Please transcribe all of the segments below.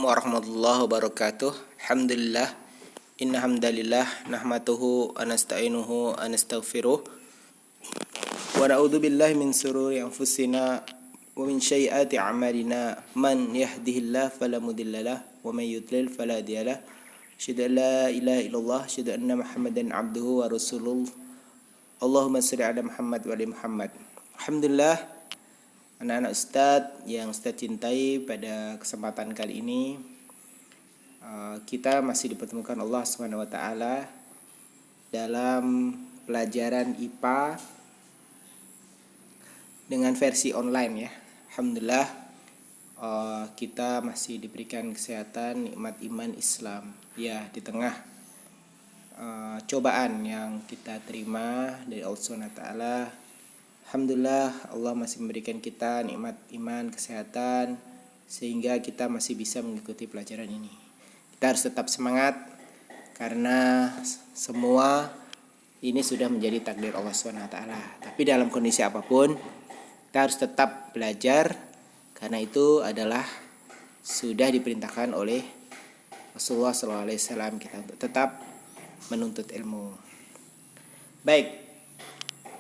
Assalamualaikum warahmatullahi wabarakatuh. Alhamdulillah. Inna hamdalillah nahmatuhu wa nasta'inuhu wa nastaghfiruh. Wa na'udzu billahi min sururi anfusina wa min sayyiati a'malina. Man yahdihillahu fala mudhillalah wa man yudlil fala hadiyalah. Asyhadu an la ilaha illallah, asyhadu anna Muhammadan abduhu wa rasuluh. Allahumma shalli ala Muhammad wa ali Muhammad. Alhamdulillah. Anak-anak Ustadz yang Ustadz cintai, pada kesempatan kali ini kita masih dipertemukan Allah SWT dalam pelajaran IPA dengan versi online ya. Alhamdulillah kita masih diberikan kesehatan, nikmat iman Islam ya, di tengah cobaan yang kita terima dari Allah SWT. Alhamdulillah, Allah masih memberikan kita nikmat iman, kesehatan, sehingga kita masih bisa mengikuti pelajaran ini. Kita harus tetap semangat, karena semua ini sudah menjadi takdir Allah SWT. Tapi dalam kondisi apapun, kita harus tetap belajar, karena itu adalah sudah diperintahkan oleh Rasulullah SAW kita untuk tetap menuntut ilmu. Baik.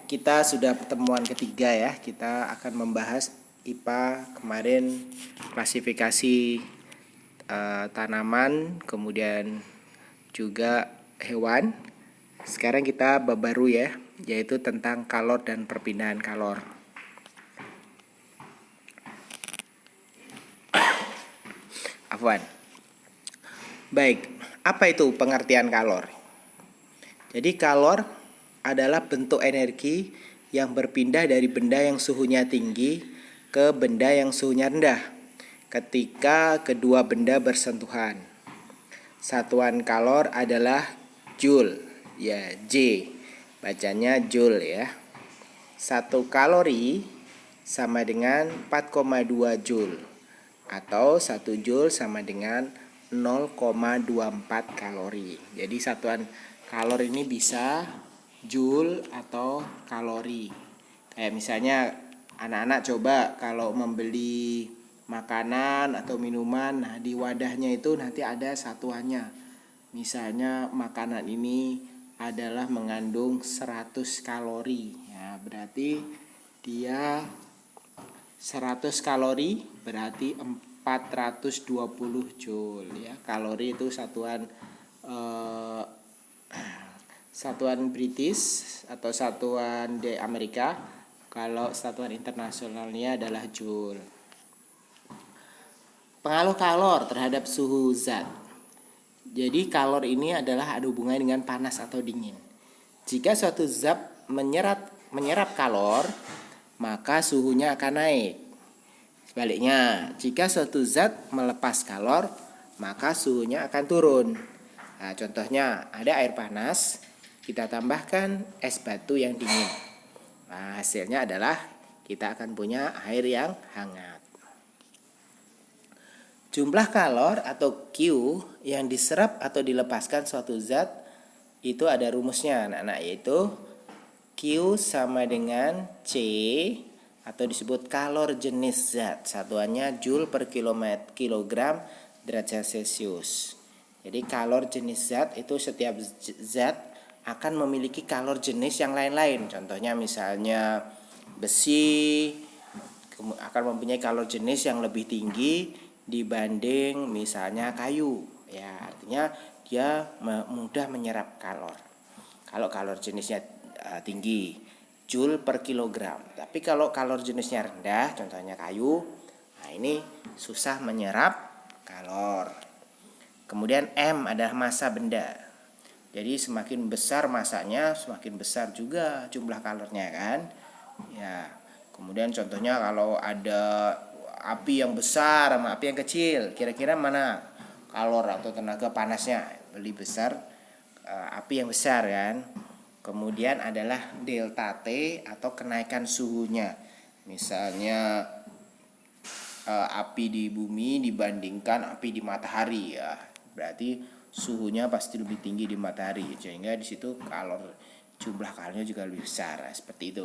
Kita sudah pertemuan ketiga ya. Kita akan membahas IPA kemarin, klasifikasi tanaman, kemudian juga hewan. Sekarang kita bab baru ya, yaitu tentang kalor dan perpindahan kalor. Afwan. Baik, apa itu pengertian kalor? Jadi kalor adalah bentuk energi yang berpindah dari benda yang suhunya tinggi ke benda yang suhunya rendah ketika kedua benda bersentuhan. Satuan kalor adalah joule, ya, J, bacanya joule ya. 1 kalori sama dengan 4,2 joule, atau 1 joule sama dengan 0,24 kalori. Jadi satuan kalor ini bisa joule atau kalori. Kayak misalnya anak-anak coba kalau membeli makanan atau minuman, nah di wadahnya itu nanti ada satuannya. Misalnya makanan ini adalah mengandung 100 kalori. Ya, berarti dia 100 kalori berarti 420 joule ya. Kalori itu satuan British atau satuan di Amerika. Kalau satuan internasionalnya adalah joule. Pengaruh kalor terhadap suhu zat. Jadi kalor ini adalah ada hubungannya dengan panas atau dingin. Jika suatu zat menyerap kalor, maka suhunya akan naik. Sebaliknya, jika suatu zat melepas kalor, maka suhunya akan turun. Nah, contohnya ada air panas, kita tambahkan es batu yang dingin. Nah, hasilnya adalah kita akan punya air yang hangat. Jumlah kalor atau Q yang diserap atau dilepaskan suatu zat itu ada rumusnya, anak-anak, yaitu Q sama dengan C atau disebut kalor jenis zat. Satuannya joule per kilogram derajat Celcius. Jadi kalor jenis zat itu setiap zat akan memiliki kalor jenis yang lain-lain. Contohnya misalnya besi akan mempunyai kalor jenis yang lebih tinggi dibanding misalnya kayu. Ya, artinya dia mudah menyerap kalor. Kalau kalor jenisnya tinggi, joule per kilogram. Tapi kalau kalor jenisnya rendah, contohnya kayu, nah ini susah menyerap kalor. Kemudian M adalah massa benda. Jadi semakin besar masanya, semakin besar juga jumlah kalornya kan. Ya. Kemudian contohnya kalau ada api yang besar sama api yang kecil, kira-kira mana kalor atau tenaga panasnya lebih besar? Api yang besar kan. Kemudian adalah delta T atau kenaikan suhunya. Misalnya api di bumi dibandingkan api di matahari ya. Berarti suhunya pasti lebih tinggi di matahari, sehingga di situ jumlah kalornya juga lebih besar. Seperti itu.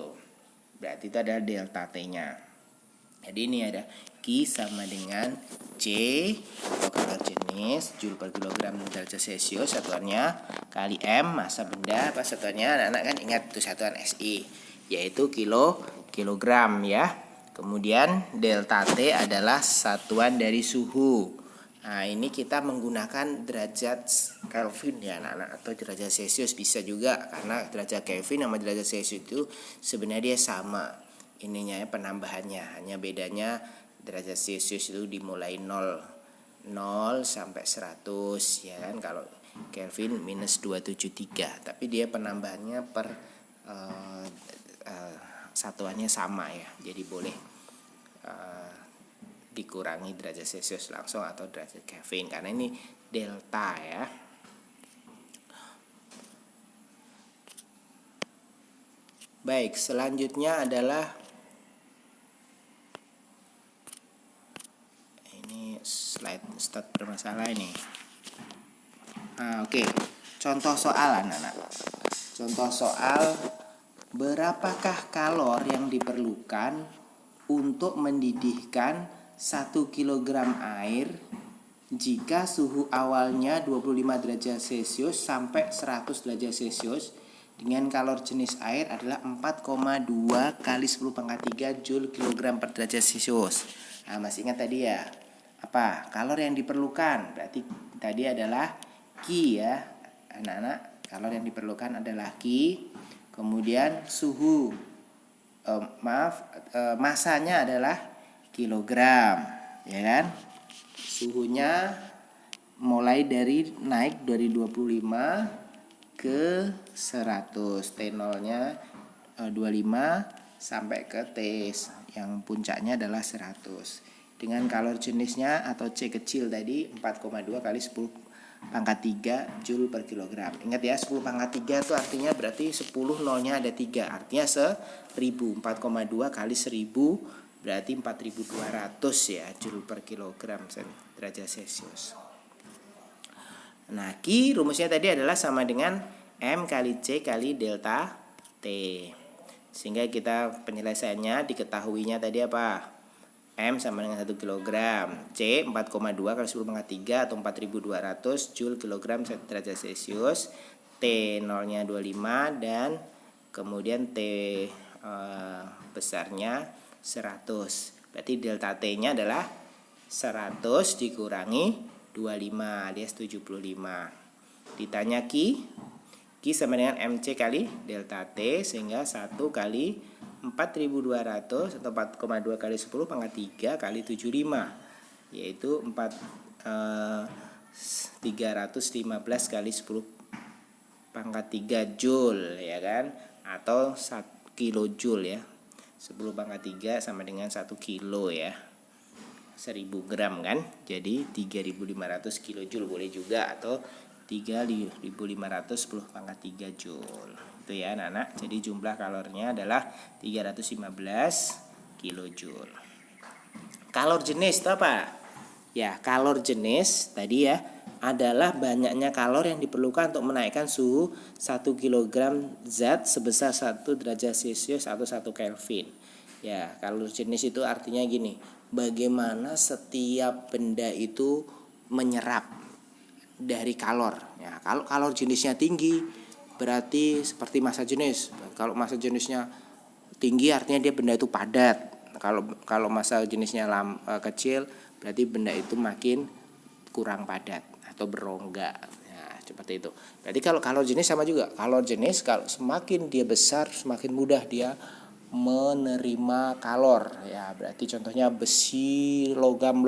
Berarti itu adalah delta T-nya. Jadi ini ada Q sama dengan C atau kalori dikurangi Joule per kilogram derajat Celcius satuannya kali M massa benda, apa satuannya anak-anak kan ingat itu satuan SI yaitu kilogram ya. Kemudian delta T adalah satuan dari suhu. Nah, ini kita menggunakan derajat Kelvin ya anak-anak, atau derajat Celcius bisa juga, karena derajat Kelvin sama derajat Celcius itu sebenarnya dia sama ininya ya, penambahannya. Hanya bedanya derajat Celcius itu dimulai 0 sampai 100 ya kan. Kalau Kelvin minus 273, tapi dia penambahannya per satuannya sama ya. Jadi boleh dikurangi derajat Celcius langsung atau derajat Kelvin, karena ini delta ya. Baik, selanjutnya adalah ini slide start bermasalah ini. Oke. Contoh soal anak-anak. Contoh soal, berapakah kalor yang diperlukan untuk mendidihkan 1 kg air jika suhu awalnya 25 derajat Celcius sampai 100 derajat Celcius dengan kalor jenis air adalah 4,2 kali 10 pangkat 3 Joule kilogram per derajat Celcius. Nah, masih ingat tadi ya? Apa? Kalor yang diperlukan. Berarti tadi adalah Q ya. Anak-anak, kalor yang diperlukan adalah Q. Kemudian suhu masanya adalah kilogram, ya kan? Suhunya mulai dari naik dari 25 ke 100, T0-nya 25 sampai ke T yang puncaknya adalah 100. Dengan kalor jenisnya atau C kecil tadi 4,2 kali 10 pangkat 3 Joule per kilogram. Ingat ya, 10 pangkat 3 itu artinya berarti 10 nolnya ada 3, artinya 1000. 4,2 kali 1000 berarti 4200 ya Joule per kilogram derajat Celcius. Nah, Q rumusnya tadi adalah sama dengan M kali C kali delta T. Sehingga kita penyelesaiannya diketahuinya tadi apa? M sama dengan 1 kg, C 4,2 kali 10 pangkat 3 atau 4200 Joule kilogram derajat Celcius, T 0-nya 25 dan kemudian T besarnya 100. Berarti delta T-nya adalah 100 dikurangi 25 alias 75. Ditanya Q sama dengan MC kali delta T, sehingga 1 kali 4200 atau 4,2 kali 10 pangkat 3 kali 75, yaitu 315 kali 10 pangkat 3 Joule ya kan, atau 1 kilojoule ya. 10 pangkat 3 sama dengan 1 kilo ya, 1000 gram kan, jadi 3500 kilojoule boleh juga, atau 3500 10 pangkat 3 Joule itu ya anak-anak. Jadi jumlah kalornya adalah 315 kilojoule. Kalor jenis itu apa? Ya, kalor jenis tadi ya adalah banyaknya kalor yang diperlukan untuk menaikkan suhu 1 kg zat sebesar 1 derajat Celcius atau 1 Kelvin. Ya, kalor jenis itu artinya gini, bagaimana setiap benda itu menyerap dari kalor. Ya, kalau kalor jenisnya tinggi berarti seperti massa jenis. Kalau massa jenisnya tinggi artinya dia benda itu padat. Kalau massa jenisnya kecil berarti benda itu makin kurang padat atau berongga. Ya, seperti itu. Berarti kalau kalor jenis sama juga. Kalor jenis kalau semakin dia besar semakin mudah dia menerima kalor. Ya, berarti contohnya besi, logam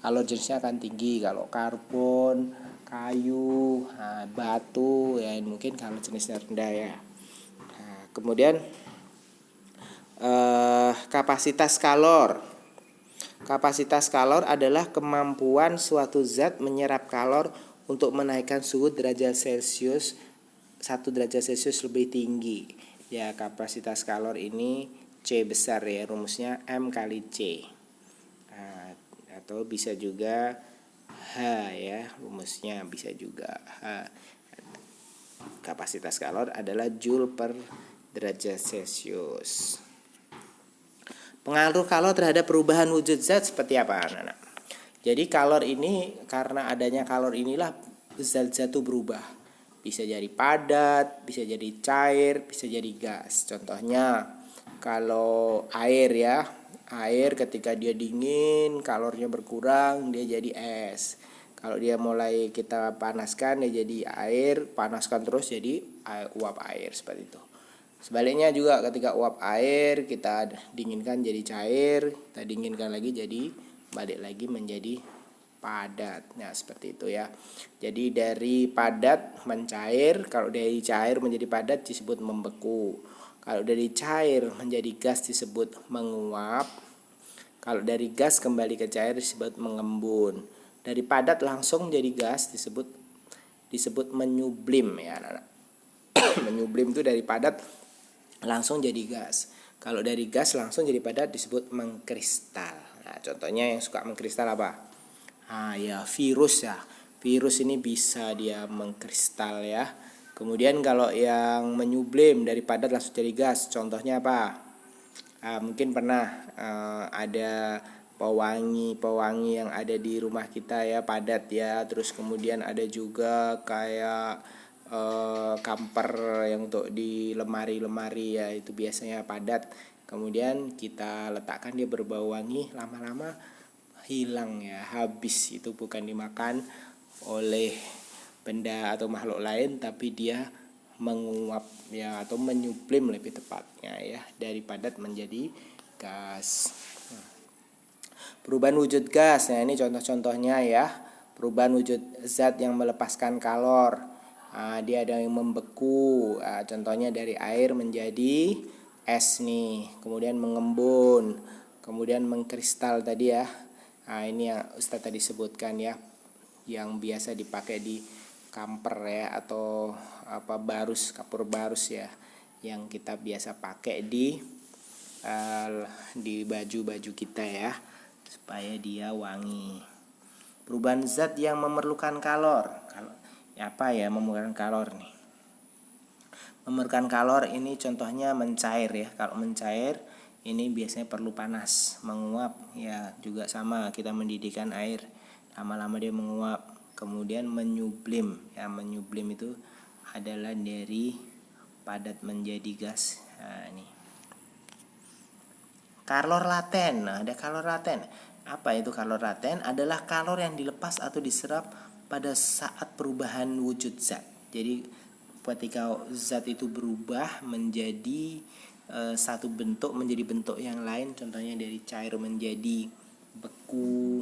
kalor jenisnya akan tinggi. Kalau karbon, kayu, batu ya mungkin kalor jenisnya rendah ya. Nah, kemudian kapasitas kalor. Kapasitas kalor adalah kemampuan suatu zat menyerap kalor untuk menaikkan suhu derajat Celcius 1 derajat Celcius lebih tinggi. Ya, kapasitas kalor ini C besar ya, rumusnya M kali C. Atau bisa juga H ya, rumusnya bisa juga H. Kapasitas kalor adalah Joule per derajat Celcius. Pengaruh kalor terhadap perubahan wujud zat seperti apa, anak-anak? Jadi kalor ini, karena adanya kalor inilah zat-zat itu berubah. Bisa jadi padat, bisa jadi cair, bisa jadi gas. Contohnya kalau air ya, air ketika dia dingin kalornya berkurang, dia jadi es. Kalau dia mulai kita panaskan, dia jadi air, panaskan terus jadi uap air, seperti itu. Sebaliknya juga ketika uap air kita dinginkan jadi cair, kita dinginkan lagi jadi balik lagi menjadi padat. Nah, seperti itu ya. Jadi dari padat mencair, kalau dari cair menjadi padat disebut membeku. Kalau dari cair menjadi gas disebut menguap. Kalau dari gas kembali ke cair disebut mengembun. Dari padat langsung jadi gas disebut menyublim ya, anak-anak. Menyublim itu dari padat langsung jadi gas. Kalau dari gas langsung jadi padat disebut mengkristal. Nah, contohnya yang suka mengkristal apa? Ya virus ya. Virus ini bisa dia mengkristal ya. Kemudian kalau yang menyublim dari padat langsung jadi gas, contohnya apa? Mungkin pernah ada pewangi yang ada di rumah kita ya, padat ya. Terus kemudian ada juga kayak kamper yang untuk di lemari-lemari ya, itu biasanya padat. Kemudian kita letakkan, dia berbau wangi, lama-lama hilang ya, habis. Itu bukan dimakan oleh benda atau makhluk lain, tapi dia menguap ya, atau menyublim lebih tepatnya ya, dari padat menjadi gas. Perubahan wujud gas, nah ini contoh-contohnya ya. Perubahan wujud zat yang melepaskan kalor. Dia ada yang membeku, contohnya dari air menjadi es nih, kemudian mengembun, kemudian mengkristal tadi ya. Ini yang Ustadz tadi sebutkan ya, yang biasa dipakai di kamper ya, atau kapur barus ya, yang kita biasa pakai di baju-baju kita ya, supaya dia wangi. Perubahan zat yang memerlukan kalor. Apa ya memerlukan kalor nih? Memerlukan kalor ini contohnya mencair ya. Kalau mencair ini biasanya perlu panas, menguap ya, juga sama kita mendidihkan air, lama-lama dia menguap. Kemudian menyublim ya, menyublim itu adalah dari padat menjadi gas. Nah, ini kalor laten. Nah, ada kalor laten. Apa itu kalor laten? Adalah kalor yang dilepas atau diserap pada saat perubahan wujud zat. Jadi ketika zat itu berubah menjadi satu bentuk menjadi bentuk yang lain, contohnya dari cair menjadi beku,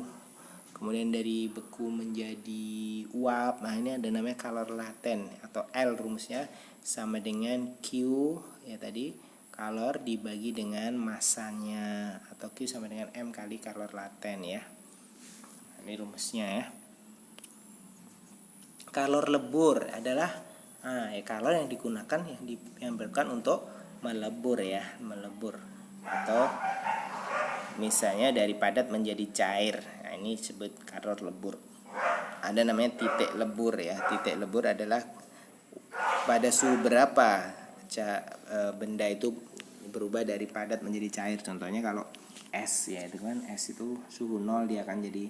kemudian dari beku menjadi uap. Nah, ini ada namanya kalor laten, atau L rumusnya sama dengan Q ya tadi, kalor dibagi dengan masanya, atau Q sama dengan M kali kalor laten ya. Ini rumusnya ya. Kalor lebur adalah kalor yang digunakan yang diperlukan untuk melebur ya, melebur, atau misalnya dari padat menjadi cair. Nah, ini disebut kalor lebur. Ada namanya titik lebur ya. Titik lebur adalah pada suhu berapa benda itu berubah dari padat menjadi cair. Contohnya kalau es ya, itu kan es itu suhu 0 dia akan jadi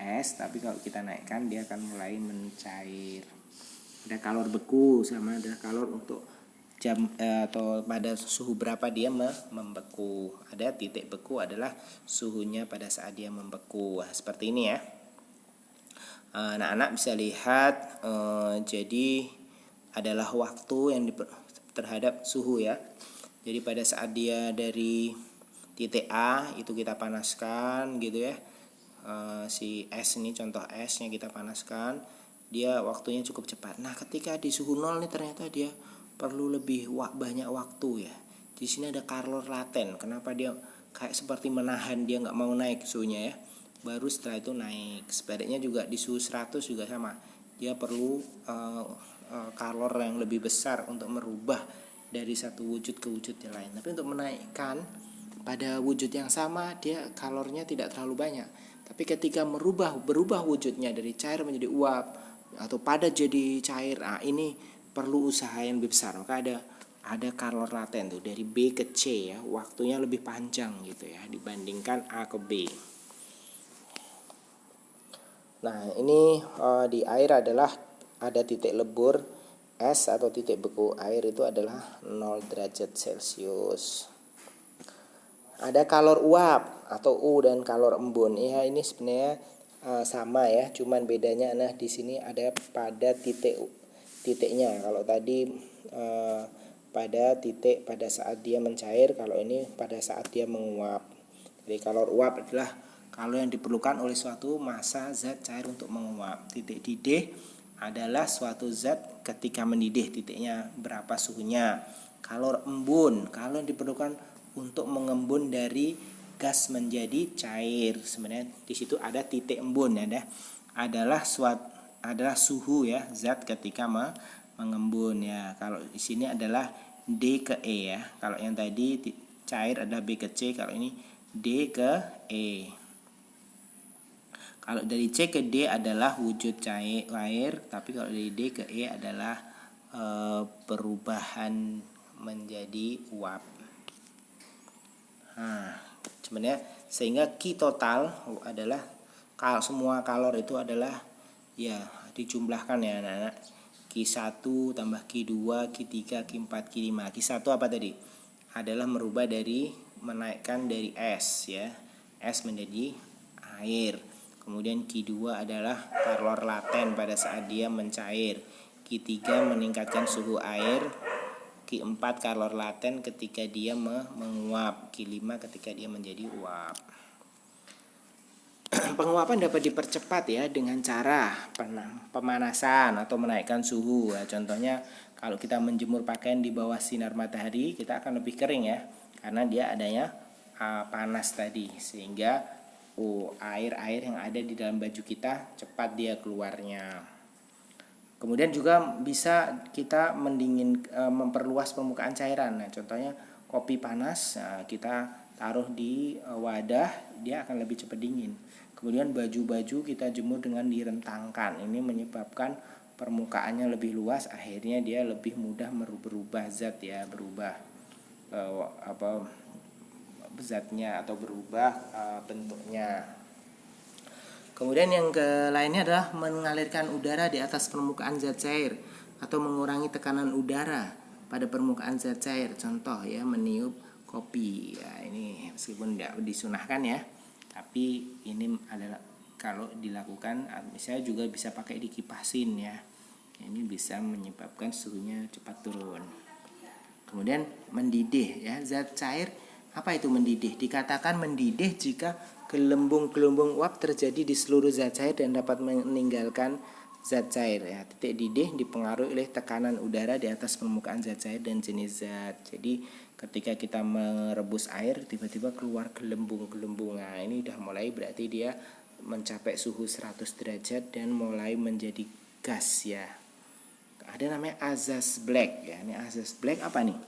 es, tapi kalau kita naikkan dia akan mulai mencair. Ada kalor beku, sama ada kalor untuk atau pada suhu berapa dia membeku. Ada titik beku adalah suhunya pada saat dia membeku. Seperti ini ya. Anak-anak bisa lihat, jadi adalah waktu yang terhadap suhu ya. Jadi pada saat dia dari titik A itu kita panaskan gitu ya, si es ini, contoh esnya kita panaskan, dia waktunya cukup cepat. Nah, ketika di suhu 0 nih ternyata dia perlu lebih banyak waktu ya. Di sini ada kalor laten. Kenapa dia kayak seperti menahan, dia nggak mau naik suhunya ya. Baru setelah itu naik. Sebaliknya juga di suhu 100 juga sama. Dia perlu kalor yang lebih besar untuk merubah dari satu wujud ke wujud yang lain. Tapi untuk menaikkan pada wujud yang sama, dia kalornya tidak terlalu banyak. Tapi ketika berubah wujudnya dari cair menjadi uap atau padat jadi cair, ini perlu usaha yang lebih besar. Maka ada kalor laten tuh dari B ke C ya, waktunya lebih panjang gitu ya dibandingkan A ke B. Nah, ini di air adalah ada titik lebur es atau titik beku air itu adalah 0 derajat Celcius. Ada kalor uap atau U dan kalor embun. Ya, ini sebenarnya sama ya, cuman bedanya nah di sini ada pada titiknya. Kalau tadi pada titik pada saat dia mencair, kalau ini pada saat dia menguap. Jadi kalor uap adalah kalor yang diperlukan oleh suatu massa zat cair untuk menguap. Titik didih adalah suatu zat ketika mendidih, titiknya berapa suhunya. Kalor embun, kalor yang diperlukan untuk mengembun dari gas menjadi cair. Sebenarnya di situ ada titik embun ya, adalah suhu ya, zat ketika mengembun ya. Kalau di sini adalah D ke E ya. Kalau yang tadi cair adalah B ke C, kalau ini D ke E. Kalau dari C ke D adalah wujud cair, tapi kalau dari D ke E adalah perubahan menjadi uap. Nah, sebenarnya sehingga Q total adalah semua kalor itu adalah ya dijumlahkan ya anak-anak. Q1 tambah Q2, Q3, Q4, Q5. Q1 apa tadi? Adalah merubah dari menaikkan dari es ya. Es menjadi air. Kemudian Q2 adalah kalor laten pada saat dia mencair. Q3 meningkatkan suhu air. Q4 kalor laten ketika dia menguap. Q5 ketika dia menjadi uap. Penguapan dapat dipercepat ya dengan cara pemanasan atau menaikkan suhu. Ya, contohnya kalau kita menjemur pakaian di bawah sinar matahari, kita akan lebih kering ya, karena dia adanya panas tadi, sehingga air-air yang ada di dalam baju kita cepat dia keluarnya. Kemudian juga bisa kita memperluas permukaan cairan. Nah, contohnya kopi panas, kita taruh di wadah, dia akan lebih cepat dingin. Kemudian baju-baju kita jemur dengan direntangkan. Ini menyebabkan permukaannya lebih luas, akhirnya dia lebih mudah berubah zat ya, berubah zatnya atau berubah bentuknya. Kemudian yang lainnya adalah mengalirkan udara di atas permukaan zat cair atau mengurangi tekanan udara pada permukaan zat cair. Contoh ya, meniup kopi. Ya, ini meskipun tidak disunahkan ya, tapi ini adalah kalau dilakukan misalnya juga bisa pakai dikipasin ya. Ini bisa menyebabkan suhunya cepat turun. Kemudian mendidih ya, zat cair apa itu mendidih? Dikatakan mendidih jika gelembung-gelembung uap terjadi di seluruh zat cair dan dapat meninggalkan zat cair ya. Titik didih dipengaruhi oleh tekanan udara di atas permukaan zat cair dan jenis zat. Jadi ketika kita merebus air tiba-tiba keluar gelembung-gelembung. Nah, ini udah mulai berarti dia mencapai suhu 100 derajat dan mulai menjadi gas ya. Ada namanya azaz black ya. Ini azaz black apa nih?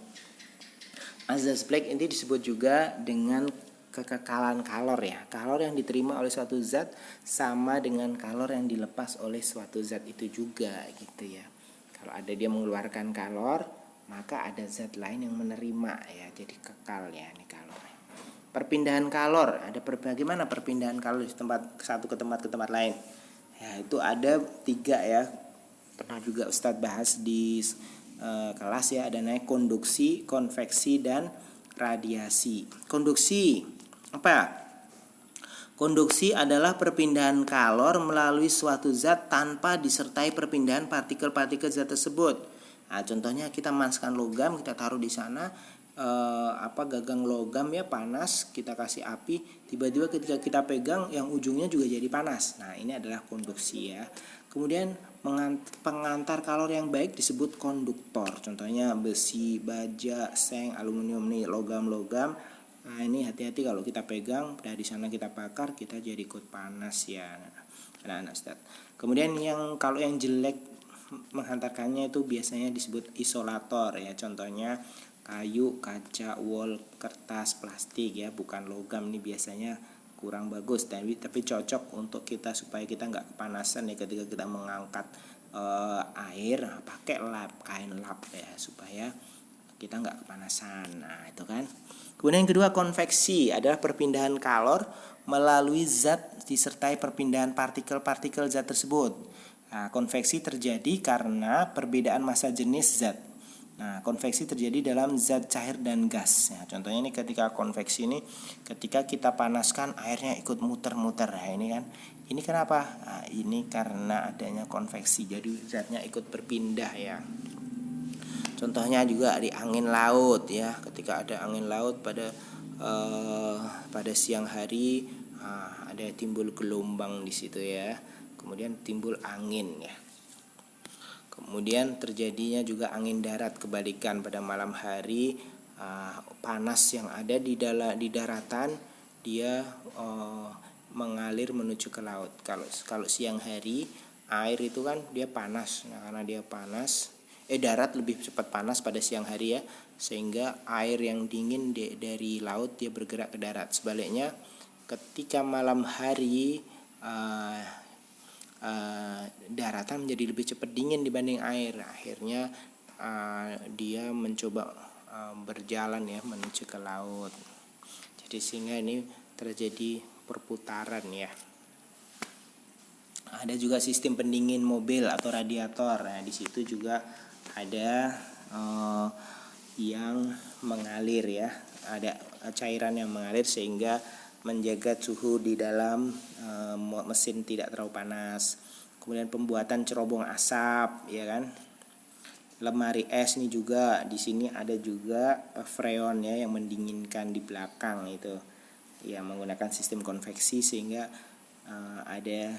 Azaz black ini disebut juga dengan kekekalan kalor ya. Kalor yang diterima oleh suatu zat sama dengan kalor yang dilepas oleh suatu zat itu juga gitu ya. Kalau ada dia mengeluarkan kalor, maka ada zat lain yang menerima ya. Jadi kekal ya ini kalor. Perpindahan kalor, ada bagaimana perpindahan kalor di tempat satu ke tempat lain. Ya, itu ada 3 ya. Pernah juga Ustadz bahas di kelas ya, ada namanya konduksi, konveksi dan radiasi. Konduksi apa? Konduksi adalah perpindahan kalor melalui suatu zat tanpa disertai perpindahan partikel-partikel zat tersebut. Nah, contohnya kita memanaskan logam, kita taruh di sana gagang logam ya panas, kita kasih api, tiba-tiba ketika kita pegang yang ujungnya juga jadi panas. Nah, ini adalah konduksi ya. Kemudian pengantar kalor yang baik disebut konduktor. Contohnya besi, baja, seng, aluminium nih, logam-logam. Nah, ini hati-hati kalau kita pegang, dari sana kita bakar, kita jadi ikut panas ya. Anak-anak Ustaz. Kemudian kalau yang jelek menghantarkannya itu biasanya disebut isolator ya. Contohnya kayu, kaca, wol, kertas, plastik ya, bukan logam. Ini biasanya kurang bagus, tapi cocok untuk kita supaya kita nggak kepanasan ya ketika kita mengangkat air. Pakai kain lap ya supaya kita nggak kepanasan. Nah, itu kan. Kemudian yang kedua, konveksi adalah perpindahan kalor melalui zat disertai perpindahan partikel-partikel zat tersebut. Nah, konveksi terjadi karena perbedaan massa jenis zat. Nah, konveksi terjadi dalam zat cair dan gas. Nah, contohnya ini ketika konveksi ini, ketika kita panaskan airnya ikut muter-muter. Nah, ini kenapa? Nah, ini karena adanya konveksi. Jadi zatnya ikut berpindah ya. Contohnya juga di angin laut ya, ketika ada angin laut pada siang hari, ada timbul gelombang di situ ya, kemudian timbul angin ya. Kemudian terjadinya juga angin darat kebalikan pada malam hari, panas yang ada di daratan dia mengalir menuju ke laut. Kalau siang hari air itu kan dia panas, nah, karena dia panas. Darat lebih cepat panas pada siang hari ya, sehingga air yang dingin dari laut dia bergerak ke darat. Sebaliknya ketika malam hari daratan menjadi lebih cepat dingin dibanding air. Akhirnya dia mencoba berjalan ya menuju ke laut. Jadi sehingga ini terjadi perputaran ya. Ada juga sistem pendingin mobil atau radiator. Nah, di situ juga ada yang mengalir ya, ada cairan yang mengalir sehingga menjaga suhu di dalam mesin tidak terlalu panas. Kemudian pembuatan cerobong asap ya kan. Lemari es ini juga, di sini ada juga freon ya yang mendinginkan di belakang itu ya, menggunakan sistem konveksi sehingga ada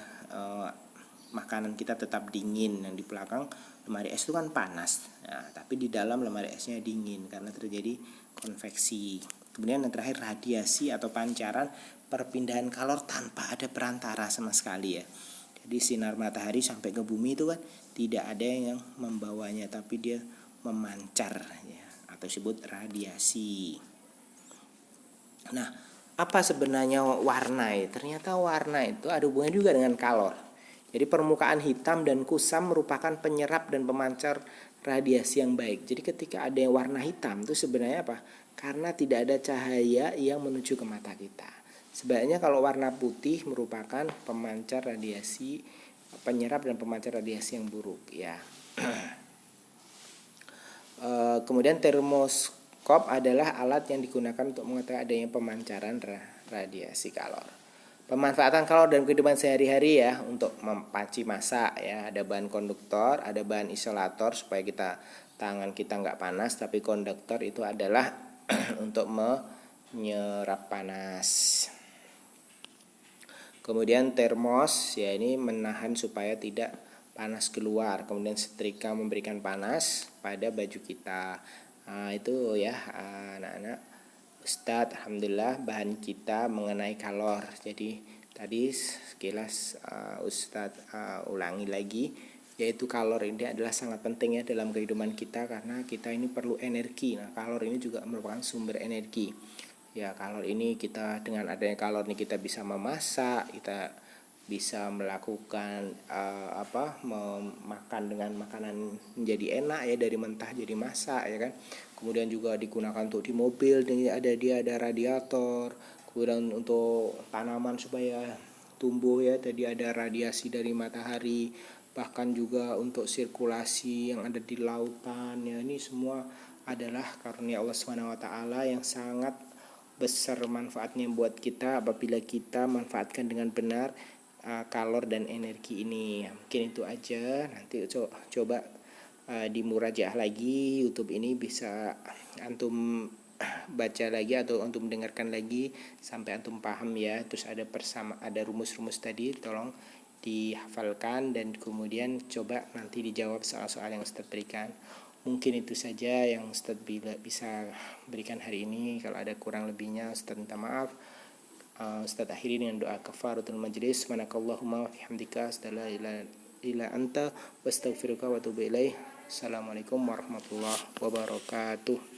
makanan kita tetap dingin. Yang di belakang lemari es itu kan panas, nah, tapi di dalam lemari esnya dingin karena terjadi konveksi. Kemudian yang terakhir, radiasi atau pancaran, perpindahan kalor tanpa ada perantara sama sekali ya. Jadi sinar matahari sampai ke bumi itu kan tidak ada yang membawanya, tapi dia memancar ya, atau disebut radiasi. Nah, apa sebenarnya warna? Ternyata warna itu ada hubungannya juga dengan kalor. Jadi permukaan hitam dan kusam merupakan penyerap dan pemancar radiasi yang baik. Jadi ketika ada yang warna hitam itu sebenarnya apa? Karena tidak ada cahaya yang menuju ke mata kita. Sebenarnya kalau warna putih merupakan pemancar radiasi, penyerap dan pemancar radiasi yang buruk ya. Kemudian termoskop adalah alat yang digunakan untuk mengetahui adanya pemancaran radiasi kalor. Pemanfaatan kalor dalam kehidupan sehari-hari ya, untuk mempaci masak ya. Ada bahan konduktor, ada bahan isolator supaya tangan kita nggak panas, tapi konduktor itu adalah untuk menyerap panas. Kemudian termos ya, ini menahan supaya tidak panas keluar. Kemudian setrika memberikan panas pada baju kita. Nah, itu ya anak-anak. Ustadz, alhamdulillah bahan kita mengenai kalor. Jadi tadi sekilas Ustadz ulangi lagi, yaitu kalor ini adalah sangat penting ya dalam kehidupan kita, karena kita ini perlu energi. Nah, kalor ini juga merupakan sumber energi. Ya, kalor ini dengan adanya kalor ini kita bisa memasak, kita bisa melakukan makan dengan makanan menjadi enak ya, dari mentah jadi masak ya kan. Kemudian juga digunakan untuk di mobil, dia ada radiator. Kemudian untuk tanaman supaya tumbuh ya, tadi ada radiasi dari matahari. Bahkan juga untuk sirkulasi yang ada di lautan ya, ini semua adalah karunia Allah SWT yang sangat besar manfaatnya buat kita apabila kita manfaatkan dengan benar kalor dan energi ini. Mungkin itu aja. Nanti coba di murajaah lagi YouTube ini, bisa antum baca lagi atau antum mendengarkan lagi sampai antum paham ya. Terus ada rumus-rumus tadi, tolong dihafalkan dan kemudian coba nanti dijawab soal-soal yang Ustadz berikan. Mungkin itu saja yang Ustadz bisa berikan hari ini. Kalau ada kurang lebihnya Ustadz minta maaf. Ustadz akhiri dengan doa kafaratul majlis. Subhanakallahumma wa bihamdika, asyhadu an la ilaha illa anta, wastaghfiruka wa atubu ilaik. Assalamualaikum warahmatullahi wabarakatuh.